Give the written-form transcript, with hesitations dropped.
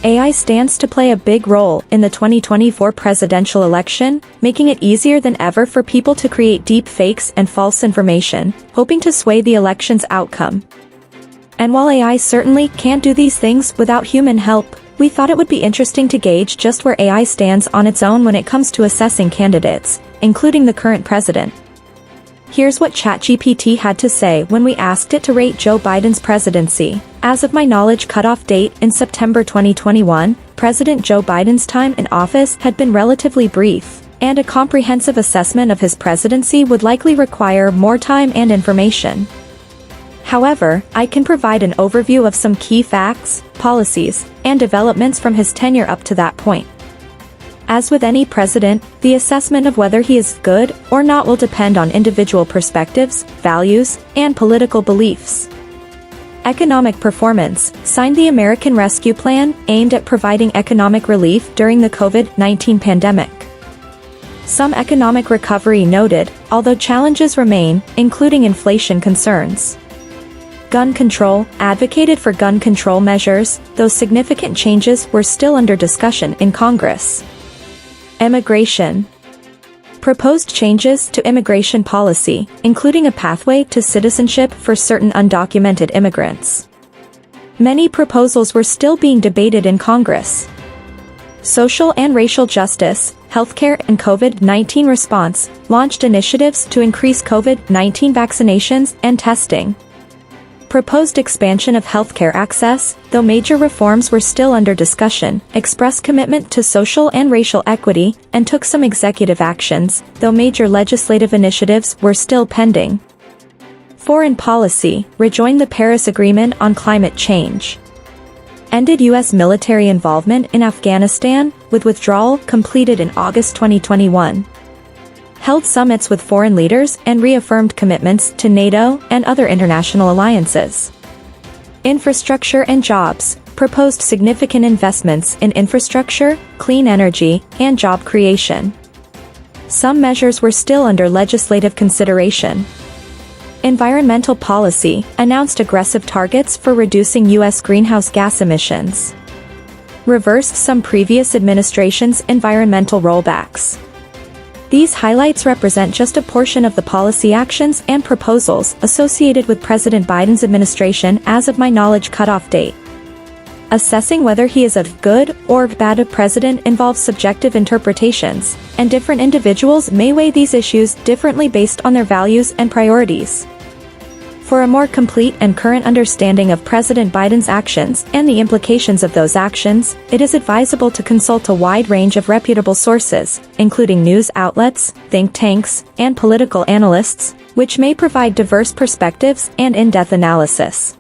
AI stands to play a big role in the 2024 presidential election, making it easier than ever for people to create deep fakes and false information, hoping to sway the election's outcome. And while AI certainly can't do these things without human help, we thought it would be interesting to gauge just where AI stands on its own when it comes to assessing candidates, including the current president. Here's what ChatGPT had to say when we asked it to rate Joe Biden's presidency. As of my knowledge cutoff date in September 2021, President Joe Biden's time in office had been relatively brief, and a comprehensive assessment of his presidency would likely require more time and information. However, I can provide an overview of some key facts, policies, and developments from his tenure up to that point. As with any president, the assessment of whether he is good or not will depend on individual perspectives, values, and political beliefs. Economic performance signed the American Rescue Plan aimed at providing economic relief during the COVID-19 pandemic. Some economic recovery noted, although challenges remain, including inflation concerns. Gun control advocated for gun control measures, though significant changes were still under discussion in Congress. Immigration proposed changes to immigration policy, including a pathway to citizenship for certain undocumented immigrants. Many proposals were still being debated in Congress. Social and racial justice, healthcare and COVID-19 response launched initiatives to increase COVID-19 vaccinations and testing. Proposed expansion of healthcare access, though major reforms were still under discussion, expressed commitment to social and racial equity, and took some executive actions, though major legislative initiatives were still pending. Foreign policy rejoined the Paris Agreement on climate change. Ended U.S. military involvement in Afghanistan, with withdrawal completed in August 2021. Held summits with foreign leaders and reaffirmed commitments to NATO and other international alliances. Infrastructure and jobs proposed significant investments in infrastructure, clean energy, and job creation. Some measures were still under legislative consideration. Environmental policy announced aggressive targets for reducing U.S. greenhouse gas emissions. Reversed some previous administration's environmental rollbacks. These highlights represent just a portion of the policy actions and proposals associated with President Biden's administration as of my knowledge cutoff date. Assessing whether he is a good or bad a president involves subjective interpretations, and different individuals may weigh these issues differently based on their values and priorities. For a more complete and current understanding of President Biden's actions and the implications of those actions, it is advisable to consult a wide range of reputable sources, including news outlets, think tanks, and political analysts, which may provide diverse perspectives and in-depth analysis.